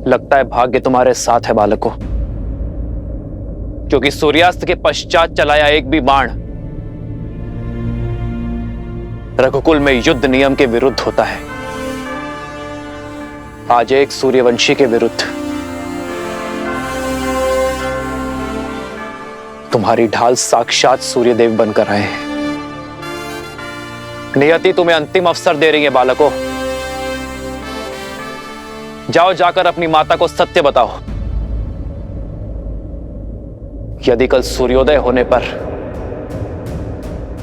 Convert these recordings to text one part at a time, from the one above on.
लगता है भाग्य तुम्हारे साथ है बालकों, क्योंकि सूर्यास्त के पश्चात चलाया एक भी बाण रघुकुल में युद्ध नियम के विरुद्ध होता है। आज एक सूर्यवंशी के विरुद्ध तुम्हारी ढाल साक्षात सूर्यदेव बनकर आए हैं। नियति तुम्हें अंतिम अवसर दे रही है बालकों। जाओ, जाकर अपनी माता को सत्य बताओ। यदि कल सूर्योदय होने पर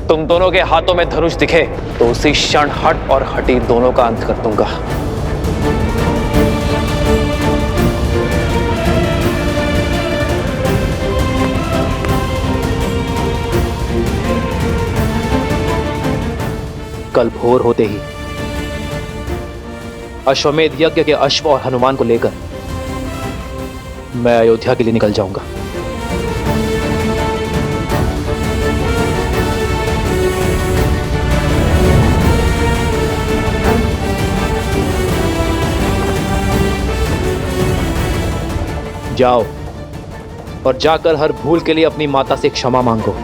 तुम दोनों के हाथों में धनुष दिखे तो उसी क्षण हट और हटी दोनों का अंत कर दूंगा। कल भोर होते ही अश्वमेध यज्ञ के अश्व और हनुमान को लेकर मैं अयोध्या के लिए निकल जाऊंगा। जाओ और जाकर हर भूल के लिए अपनी माता से क्षमा मांगो।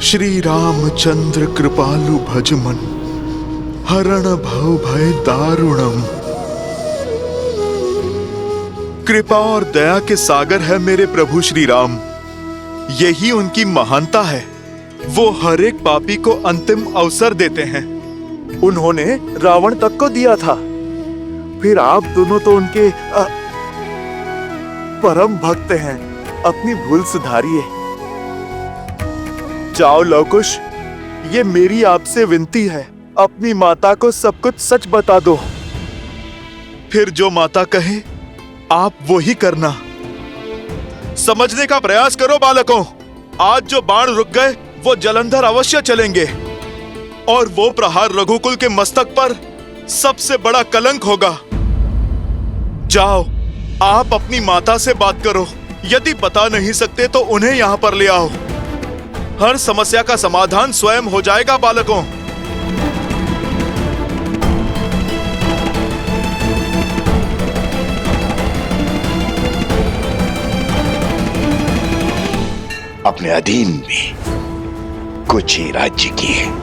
श्री रामचंद्र कृपालु भजमन हरण भव भय दारुणम। कृपा और दया के सागर है मेरे प्रभु श्री राम। यही उनकी महानता है। वो हर एक पापी को अंतिम अवसर देते हैं। उन्होंने रावण तक को दिया था, फिर आप दोनों तो उनके परम भक्त हैं। अपनी भूल सुधारिए। जाओ लवकुश, ये मेरी आपसे विनती है, अपनी माता को सब कुछ सच बता दो। फिर जो माता कहे आप वो ही करना। समझने का प्रयास करो बालकों। आज जो बाण रुक गए वो जलंधर अवश्य चलेंगे और वो प्रहार रघुकुल के मस्तक पर सबसे बड़ा कलंक होगा। जाओ, आप अपनी माता से बात करो। यदि बता नहीं सकते तो उन्हें यहां पर ले आओ। हर समस्या का समाधान स्वयं हो जाएगा बालकों। अपने अधीन में कुछ ही राज्य किए।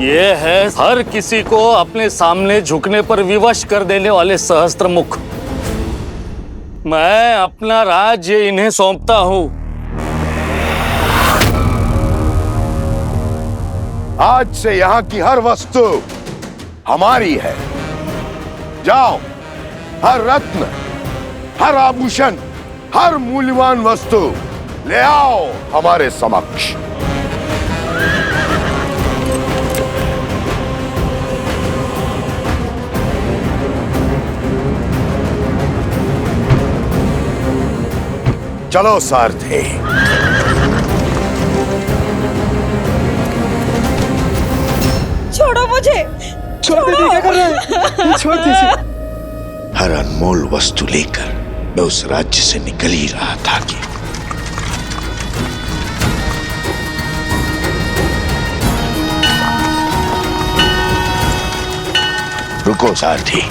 ये है हर किसी को अपने सामने झुकने पर विवश कर देने वाले सहस्त्र मुख। मैं अपना राज्य इन्हें सौंपता हूं। आज से यहाँ की हर वस्तु हमारी है। जाओ, हर रत्न, हर आभूषण, हर मूल्यवान वस्तु ले आओ हमारे समक्ष। चलो सारथी। छोड़ो मुझे। छोड़ दीजिए, क्या कर रहे हैं? छोड़ दीजिए। हर अनमोल वस्तु लेकर मैं उस राज्य से निकल ही रहा था कि रुको सारथी।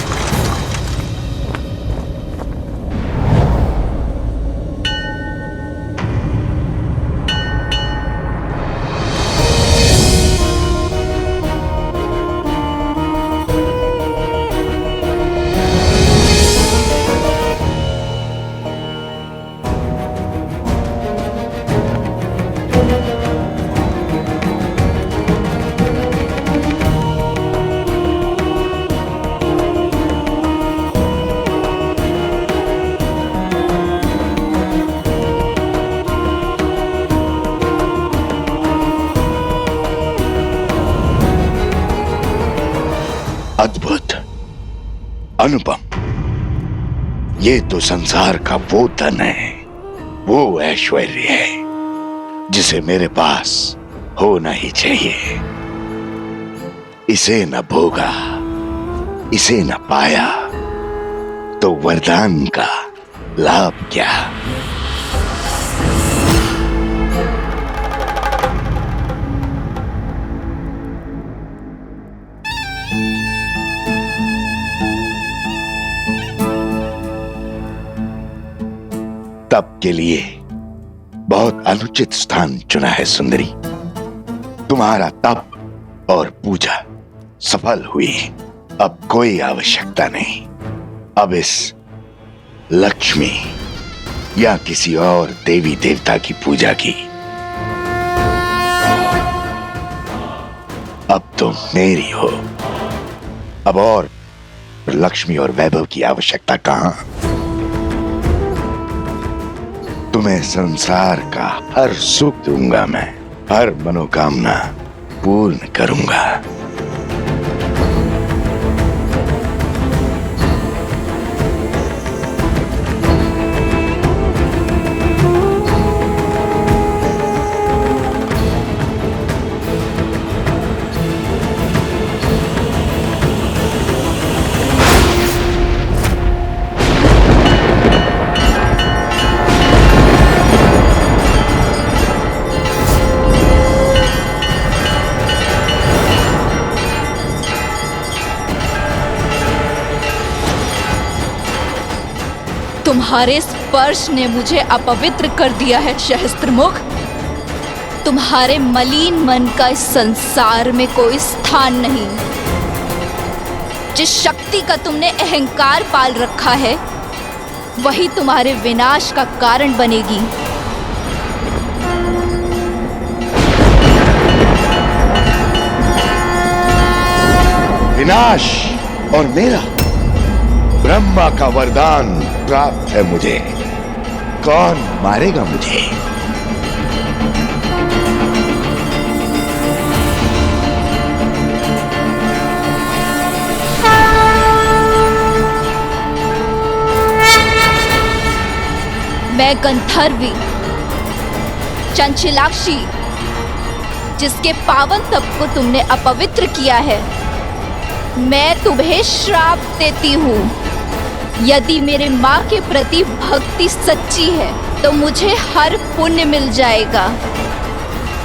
अद्भुत, अनुपम, ये तो संसार का वो धन है, वो ऐश्वर्य है जिसे मेरे पास होना ही चाहिए। इसे न भोगा, इसे न पाया तो वरदान का लाभ क्या। तप के लिए बहुत अनुचित स्थान चुना है सुंदरी। तुम्हारा तप और पूजा सफल हुई, अब कोई आवश्यकता नहीं। अब इस लक्ष्मी या किसी और देवी देवता की पूजा की। अब तुम मेरी हो। अब और लक्ष्मी और वैभव की आवश्यकता कहां। तुम्हें संसार का हर सुख दूंगा मैं, हर मनोकामना पूर्ण करूंगा। तुम्हारे स्पर्श ने मुझे अपवित्र कर दिया है सहस्त्रमुख। तुम्हारे मलिन मन का इस संसार में कोई स्थान नहीं। जिस शक्ति का तुमने अहंकार पाल रखा है वही तुम्हारे विनाश का कारण बनेगी। विनाश और मेरा ब्रह्मा का वरदान प्राप्त है मुझे। कौन मारेगा मुझे। मैं गंधर्वी चंचलाक्षी, जिसके पावन तप को तुमने अपवित्र किया है, मैं तुम्हें श्राप देती हूँ। यदि मेरे माँ के प्रति भक्ति सच्ची है तो मुझे हर पुण्य मिल जाएगा,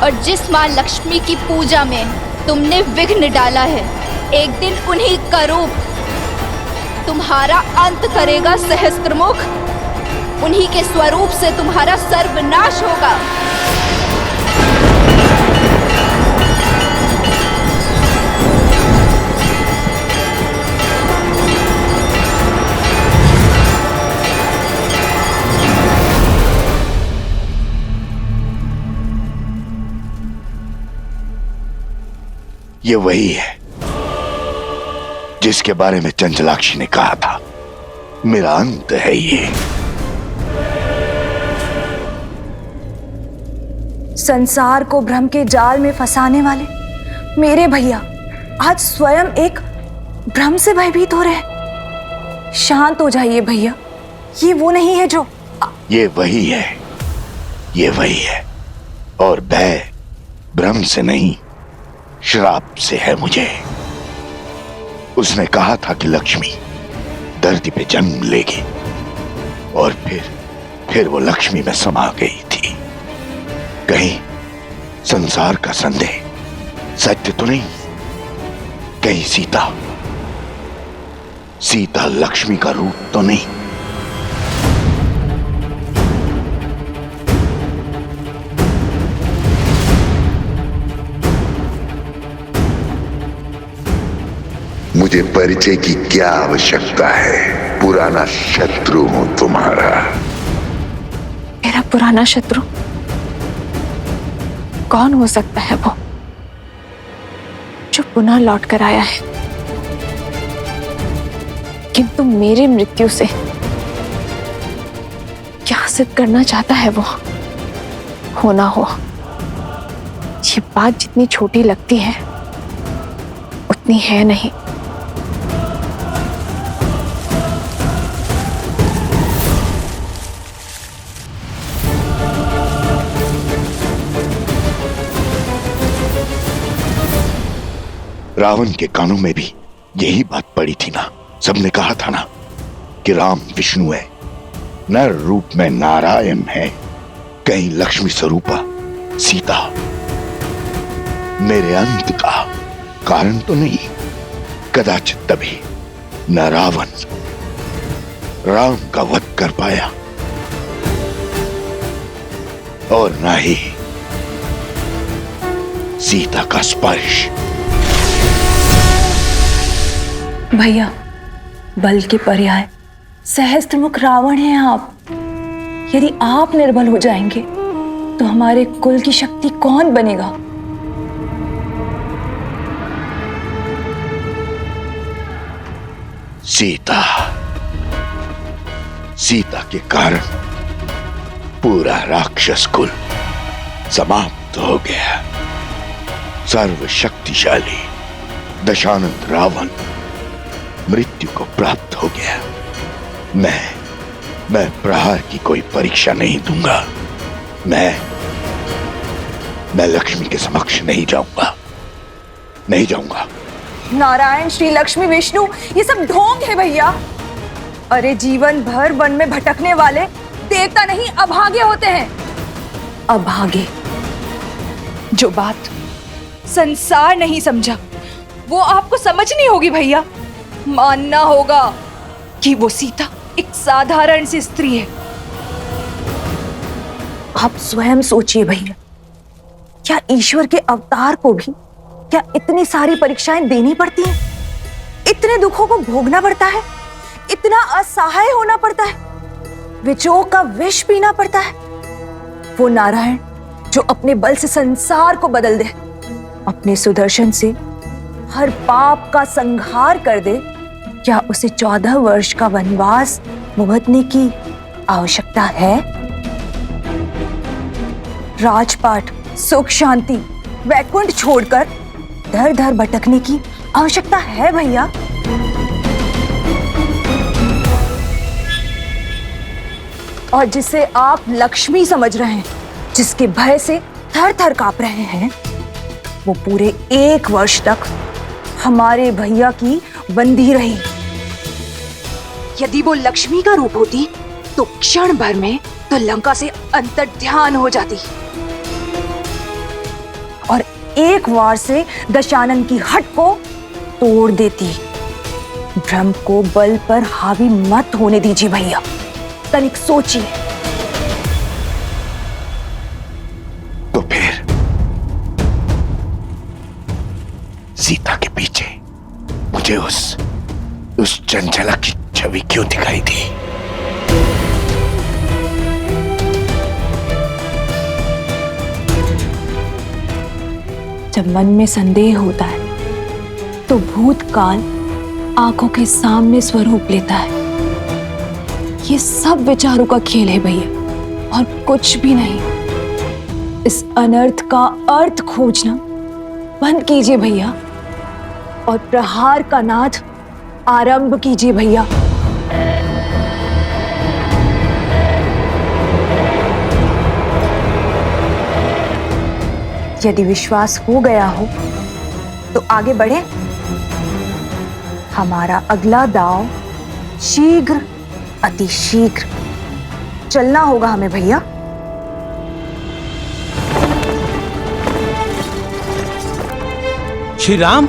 और जिस माँ लक्ष्मी की पूजा में तुमने विघ्न डाला है, एक दिन उन्हीं का रूप तुम्हारा अंत करेगा सहस्त्रमुख। उन्हीं के स्वरूप से तुम्हारा सर्वनाश होगा। ये वही है जिसके बारे में चंचलाक्षी ने कहा था, मेरा अंत है ये। संसार को भ्रम के जाल में फंसाने वाले मेरे भैया आज स्वयं एक भ्रम से भयभीत हो रहे। शांत हो जाइए भैया, ये वो नहीं है जो। ये वही है, ये वही है, और भय भ्रम से नहीं श्राप से है मुझे। उसने कहा था कि लक्ष्मी धरती पे जन्म लेगी, और फिर वो लक्ष्मी में समा गई थी। कहीं संसार का संदेह सत्य तो नहीं। कहीं सीता सीता लक्ष्मी का रूप तो नहीं। मुझे परिचय की क्या आवश्यकता है? पुराना शत्रु हूं तुम्हारा। मेरा पुराना शत्रु कौन हो सकता है वो जो पुनः लौट कर आया है? किंतु मेरी मृत्यु से क्या सिद्ध करना चाहता है वो? हो ना हो, ये बात जितनी छोटी लगती है उतनी है नहीं। रावण के कानों में भी यही बात पड़ी थी ना। सबने कहा था ना कि राम विष्णु है, नर रूप में नारायण है, कहीं लक्ष्मी स्वरूपा सीता मेरे अंत का कारण तो नहीं। कदाचित तभी न रावण राम का वध कर पाया और न ही सीता का स्पर्श। भैया, बल के पर्याय सहस्त्रमुख रावण हैं आप। यदि आप निर्बल हो जाएंगे तो हमारे कुल की शक्ति कौन बनेगा? सीता, सीता के कारण पूरा राक्षस कुल समाप्त हो गया। सर्वशक्तिशाली दशानंद रावण मृत्यु को प्राप्त हो गया। मैं प्रहार की कोई परीक्षा नहीं दूंगा। मैं लक्ष्मी के समक्ष नहीं जाऊंगा। नारायण, श्री लक्ष्मी, विष्णु, ये सब ढोंग है भैया। अरे जीवन भर वन में भटकने वाले देवता नहीं अभागे होते हैं। अभागे। जो बात संसार नहीं समझा वो आपको समझनी होगी भैया। मानना होगा कि वो सीता एक साधारण सी स्त्री है। आप स्वयं सोचिए भैया, क्या ईश्वर के अवतार को भी क्या इतनी सारी परीक्षाएं देनी पड़ती हैं? इतने दुखों को भोगना पड़ता है? इतना असहाय होना पड़ता है? विजोग का विष पीना पड़ता है? वो नारायण जो अपने बल से संसार को बदल दे, अपने सुदर्शन से हर पाप का संहार कर दे, क्या उसे 14 वर्ष का वनवास भुगतने की आवश्यकता है? राजपाट, सुख शांति, वैकुंठ छोड़कर दर दर भटकने की आवश्यकता है भैया? और जिसे आप लक्ष्मी समझ रहे हैं, जिसके भय से थर थर कांप रहे हैं, वो पूरे 1 वर्ष तक हमारे भैया की बंदी रही। यदि वो लक्ष्मी का रूप होती तो क्षण भर में तो लंका से अंतर्ध्यान हो जाती और एक वार से दशानन की हट को तोड़ देती। भ्रम को बल पर हावी मत होने दीजिए भैया, तनिक सोचिए। तो फिर सीता के पीछे मुझे उस चंचला की छवि क्यों दिखाई दी? जब मन में संदेह होता है तो भूतकाल आंखों के सामने स्वरूप लेता है। ये सब विचारों का खेल है भैया, और कुछ भी नहीं। इस अनर्थ का अर्थ खोजना बंद कीजिए भैया और प्रहार का नाद आरंभ कीजिए भैया। यदि विश्वास हो गया हो तो आगे बढ़े। हमारा अगला दांव शीघ्र, अति शीघ्र चलना होगा हमें भैया। श्री राम,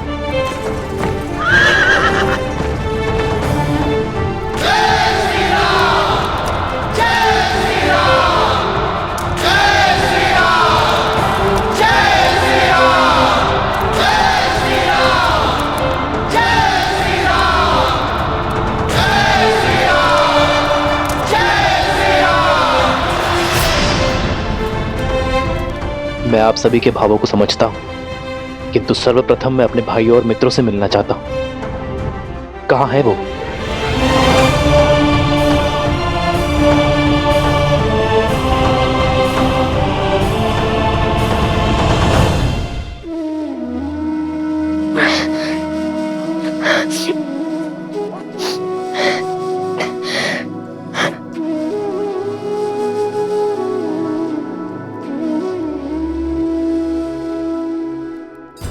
मैं आप सभी के भावों को समझता हूं, किंतु सर्वप्रथम मैं अपने भाइयों और मित्रों से मिलना चाहता हूं। कहां है वो?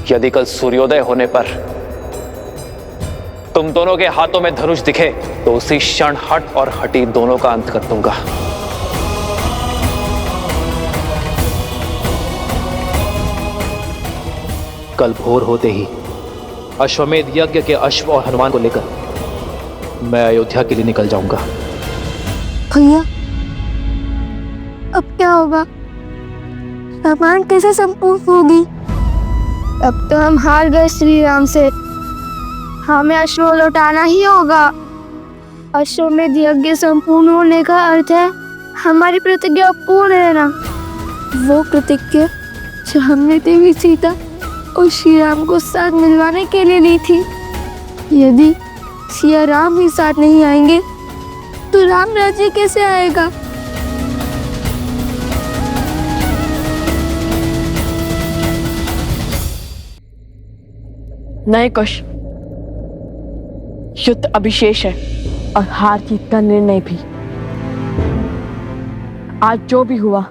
यदि कल सूर्योदय होने पर तुम दोनों के हाथों में धनुष दिखे तो उसी क्षण हट और हटी दोनों का अंत कर दूंगा। कल भोर होते ही अश्वमेध यज्ञ के अश्व और हनुमान को लेकर मैं अयोध्या के लिए निकल जाऊंगा। भैया, अब क्या होगा? रामायण कैसे संपूर्ण होगी? अब तो हम हार गए श्री राम से। हमें अश्व लौटाना ही होगा। अश्वमेध यज्ञ संपूर्ण होने का अर्थ है हमारी प्रतिज्ञा पूर्ण रहना। वो प्रतिज्ञा जो हमने देवी सीता और श्री राम को साथ मिलवाने के लिए ली थी। यदि सिया राम ही साथ नहीं आएंगे तो राम राज्य कैसे आएगा? नए कुश, युद्ध अभिशेष है और हार जीत का निर्णय भी। आज जो भी हुआ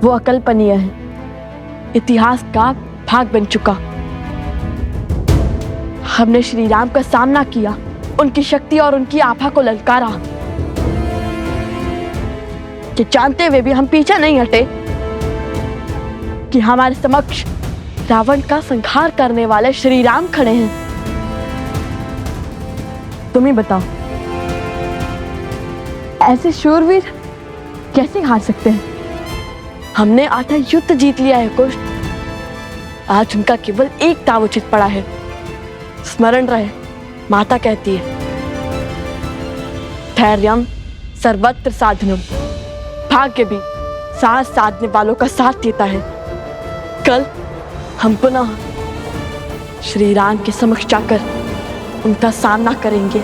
वो अकल्पनीय है, इतिहास का भाग बन चुका। हमने श्री राम का सामना किया, उनकी शक्ति और उनकी आभा को ललकारा। कि जानते हुए भी हम पीछे नहीं हटे कि हमारे समक्ष रावण का संहार करने वाले श्री राम खड़े हैं। तुम ही बताओ, ऐसे शूरवीर कैसे हार सकते हैं? हमने आधा युद्ध जीत लिया है कुश। आज उनका केवल एक दांव उचित पड़ा है। स्मरण रहे, माता कहती है, धैर्यम सर्वत्र साधनम। भाग्य भी साथ साधने वालों का साथ देता है। कल हम पुनः श्री राम के समक्ष जाकर उनका सामना करेंगे।